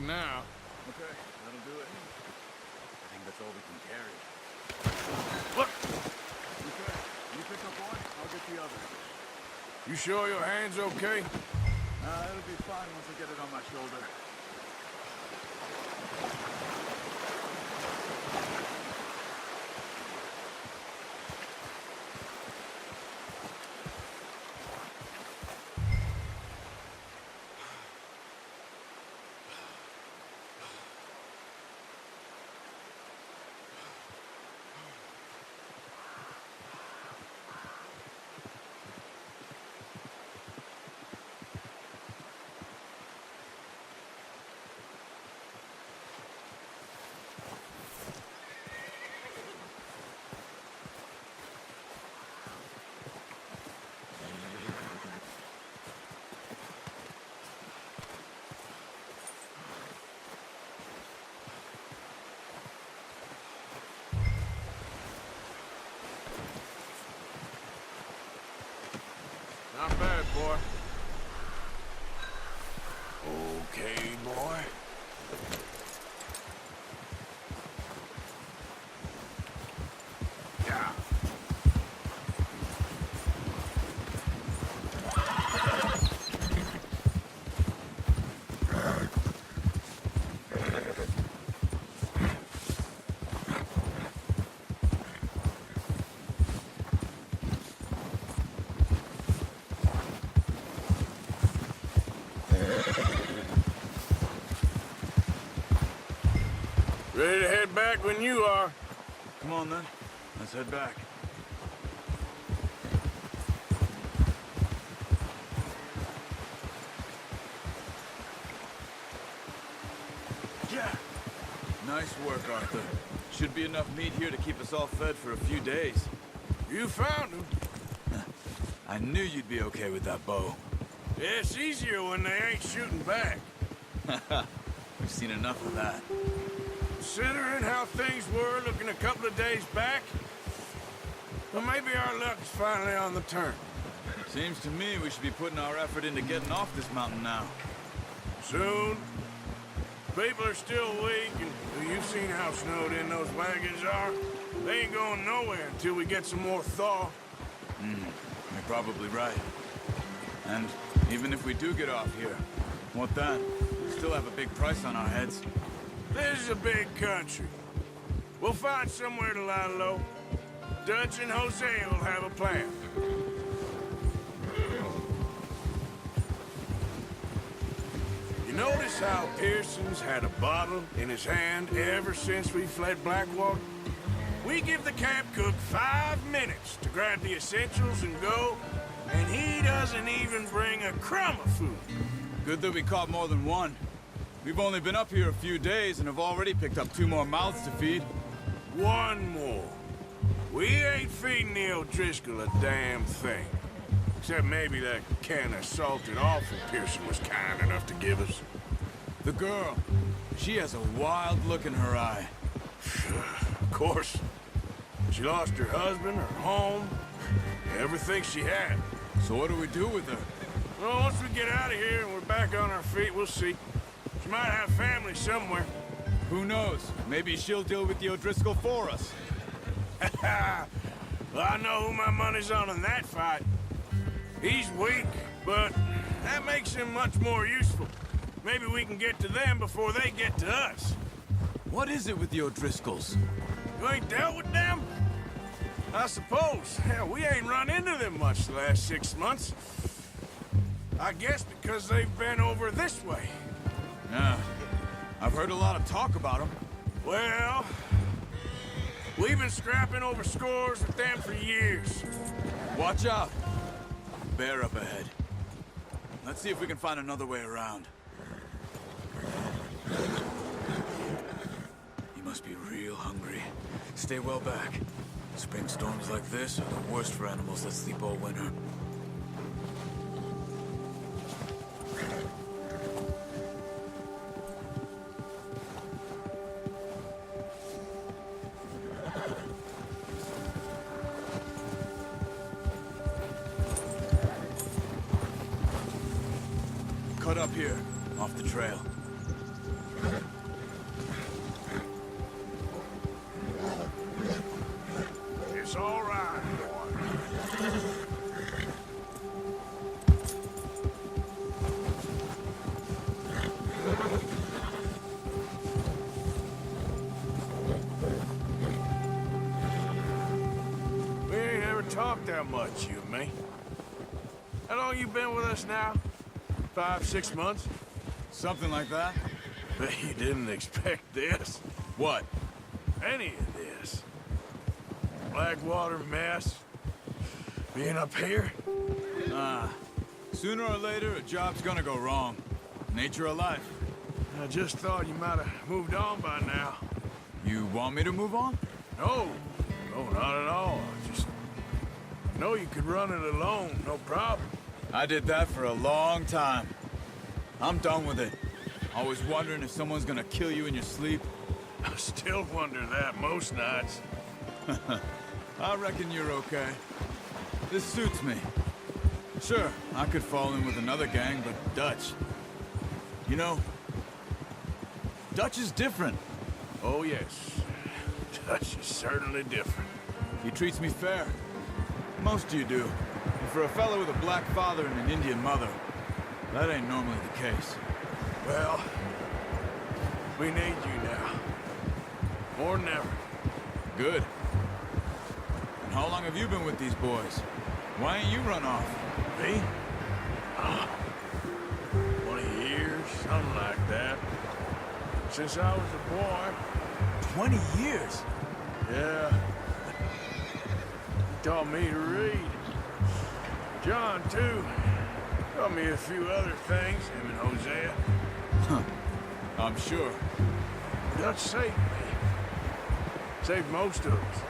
good now. Okay, that'll do it. I think that's all we can carry. Look! Okay, you pick up one, I'll get the other. You sure your hand's okay? It'll be fine once I get it on my shoulder. Not bad, boy. Okay, boy. Yeah. Ready to head back when you are. Come on then, let's head back. Yeah! Nice work, Arthur. Should be enough meat here to keep us all fed for a few days. You found him. I knew you'd be okay with that bow. Yeah, it's easier when they ain't shooting back. We've seen enough of that. Considering how things were looking a couple of days back, well, maybe our luck's finally on the turn. Seems to me we should be putting our effort into getting off this mountain now. Soon. People are still weak, and you've seen how snowed in those wagons are. They ain't going nowhere until we get some more thaw. You're probably right. And even if we do get off here, what then? We still have a big price on our heads. This is a big country. We'll find somewhere to lie low. Dutch and Jose will have a plan. You notice how Pearson's had a bottle in his hand ever since we fled Blackwater? We give the camp cook 5 minutes to grab the essentials and go, and he doesn't even bring a crumb of food. Good that we caught more than one. We've only been up here a few days and have already picked up 2 more mouths to feed. One more. We ain't feeding the O'Driscoll a damn thing. Except maybe that can of salted offal Pearson was kind enough to give us. The girl, she has a wild look in her eye. Of course. She lost her husband, her home, everything she had. So what do we do with her? Well, once we get out of here and we're back on our feet, we'll see. She might have family somewhere. Who knows? Maybe she'll deal with the O'Driscoll for us. Well, I know who my money's on in that fight. He's weak, but that makes him much more useful. Maybe we can get to them before they get to us. What is it with the O'Driscolls? You ain't dealt with them? I suppose. Hell, we ain't run into them much the last 6 months. I guess because they've been over this way. Yeah, I've heard a lot of talk about them. Well, we've been scrapping over scores with them for years. Watch out. Bear up ahead. Let's see if we can find another way around. You must be real hungry. Stay well back. Spring storms like this are the worst for animals that sleep all winter. Cut up here, off the trail. It's all right, boy. We ain't ever talked that much, you and me. How long you been with us now? 5, 6 months? Something like that? Bet you didn't expect this. What? Any of this. Blackwater mess. Being up here? Sooner or later, a job's gonna go wrong. Nature of life. I just thought you might have moved on by now. You want me to move on? No. No, not at all. I just know you could run it alone, no problem. I did that for a long time. I'm done with it. Always wondering if someone's gonna kill you in your sleep. I still wonder that most nights. I reckon you're okay. This suits me. Sure, I could fall in with another gang, but Dutch... You know, Dutch is different. Oh, yes. Dutch is certainly different. He treats me fair. Most of you do. And for a fellow with a black father and an Indian mother, that ain't normally the case. Well, we need you now. More than ever. Good. And how long have you been with these boys? Why ain't you run off? Me? 20 years, something like that. Since I was a boy. 20 years? Yeah. He taught me to read. John, too. Taught me a few other things, him and Hosea. Huh. I'm sure. Dutch saved me. Saved most of us.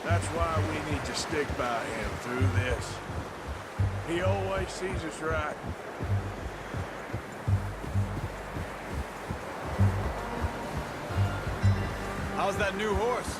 That's why we need to stick by him through this. He always sees us right. How's that new horse?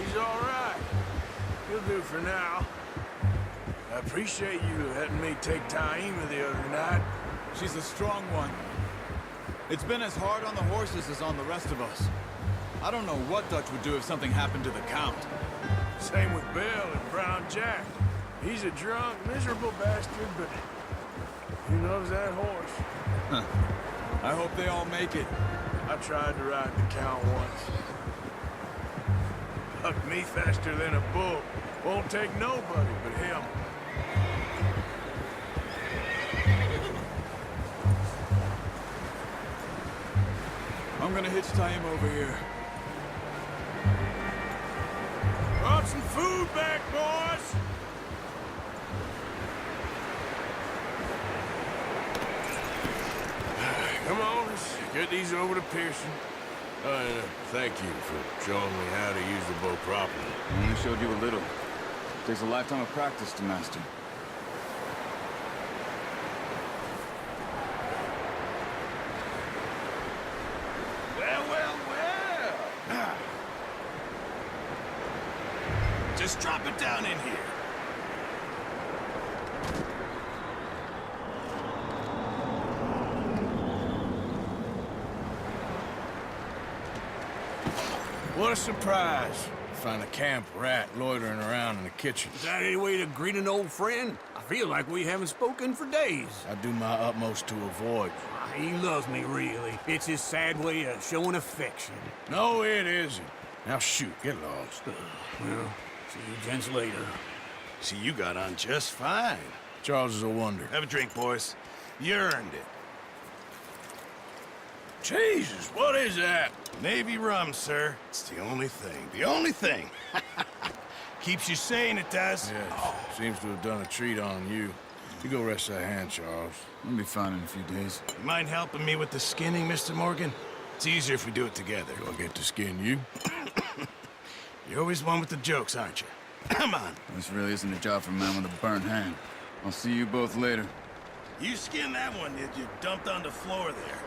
He's all right. He'll do for now. I appreciate you letting me take Taima the other night. She's a strong one. It's been as hard on the horses as on the rest of us. I don't know what Dutch would do if something happened to the Count. Same with Bill and Brown Jack. He's a drunk, miserable bastard, but he loves that horse. Huh. I hope they all make it. I tried to ride the Count once. Bucked me faster than a bull. Won't take nobody but him. I'm gonna hitch Taima over here. Brought some food back, boys! Come on, let's get these over to Pearson. Thank you for showing me how to use the bow properly. I only showed you a little. Takes a lifetime of practice to master. Well, well, well! Just drop it down in here. What a surprise. Find a camp rat loitering around in the kitchen. Is that any way to greet an old friend? I feel like we haven't spoken for days. I do my utmost to avoid. He loves me, really. It's his sad way of showing affection. No, it isn't. Now shoot, get lost. Well, see you gents later. See, you got on just fine. Charles is a wonder. Have a drink, boys. You earned it. Jesus, what is that? Navy rum, sir. It's the only thing. The only thing. Keeps you sane, it does. Yes, seems to have done a treat on you. You go rest that hand, Charles. I'll be fine in a few days. You mind helping me with the skinning, Mr. Morgan? It's easier if we do it together. Do I get to skin you? You're always one with the jokes, aren't you? Come on. This really isn't a job for a man with a burnt hand. I'll see you both later. You skinned that one, did you? Dumped on the floor there.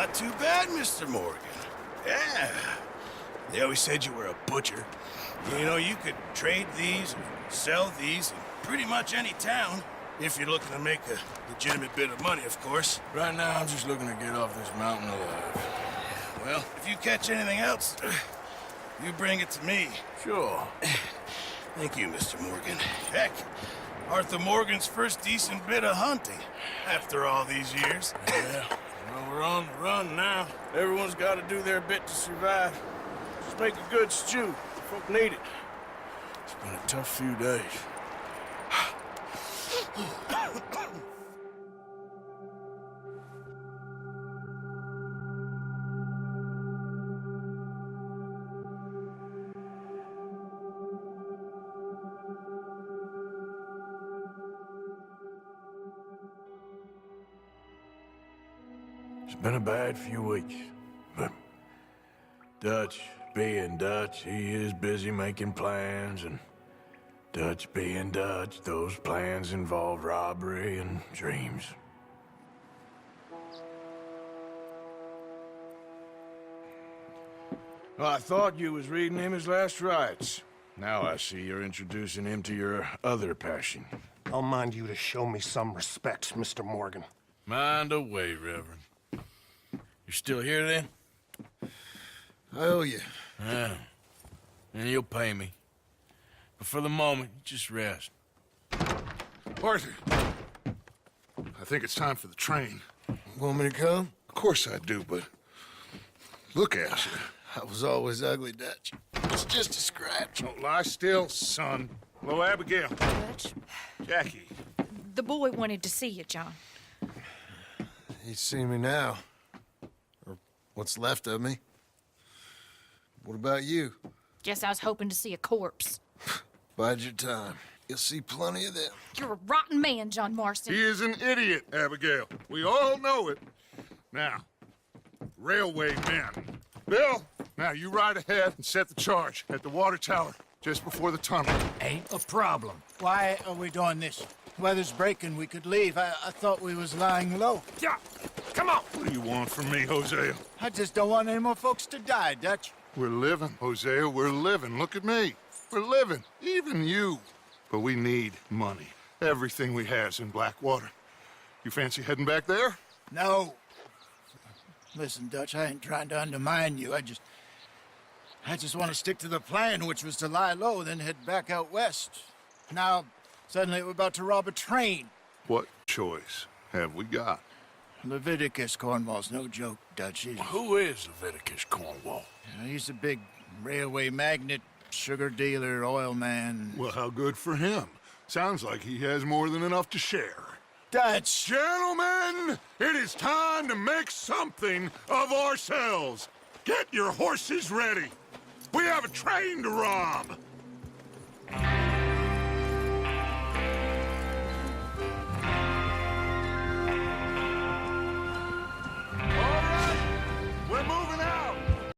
not too bad, Mr. Morgan. Yeah. They always said you were a butcher. You know, you could trade these or sell these in pretty much any town. If you're looking to make a legitimate bit of money, of course. Right now, I'm just looking to get off this mountain alive. Well, if you catch anything else, you bring it to me. Sure. Thank you, Mr. Morgan. Heck, Arthur Morgan's first decent bit of hunting after all these years. Yeah, well, we're on the run now. Everyone's got to do their bit to survive. Just make a good stew. Folk need it. It's been a tough few days. It's been a bad few weeks, but Dutch being Dutch, he is busy making plans, and Dutch being Dutch, those plans involve robbery and dreams. Well, I thought you was reading him his last rites. Now I see you're introducing him to your other passion. I'll mind you to show me some respect, Mr. Morgan. Mind away, Reverend. You still here, then? I owe you. Yeah. And you'll pay me. But for the moment, just rest. Arthur, I think it's time for the train. Want me to come? Of course I do, but look at you. I was always ugly, Dutch. It's just a scratch. Don't lie still, son. Hello, Abigail. Dutch, Jackie. the boy wanted to see you, John. He's seen me now. Or what's left of me. What about you? Guess I was hoping to see a corpse. Bide your time. You'll see plenty of them. You're a rotten man, John Marston. He is an idiot, Abigail. We all know it. Now, railway men. Bill, now you ride ahead and set the charge at the water tower just before the tunnel. Ain't a problem. Why are we doing this? Weather's breaking. We could leave. I thought we was lying low. Yeah, come on. What do you want from me, Hosea? I just don't want any more folks to die, Dutch. We're living, Hosea. We're living. Look at me. We're living. Even you. But we need money. Everything we has in Blackwater. You fancy heading back there? No. Listen, Dutch, I ain't trying to undermine you. I just want to stick to the plan, which was to lie low, then head back out west. Now, suddenly we're about to rob a train. What choice have we got? Leviticus Cornwall's no joke, Dutch. Who is Leviticus Cornwall? He's a big railway magnate, sugar dealer, oil man. Well, how good for him. Sounds like he has more than enough to share. Dutch! Gentlemen, it is time to make something of ourselves. Get your horses ready. We have a train to rob.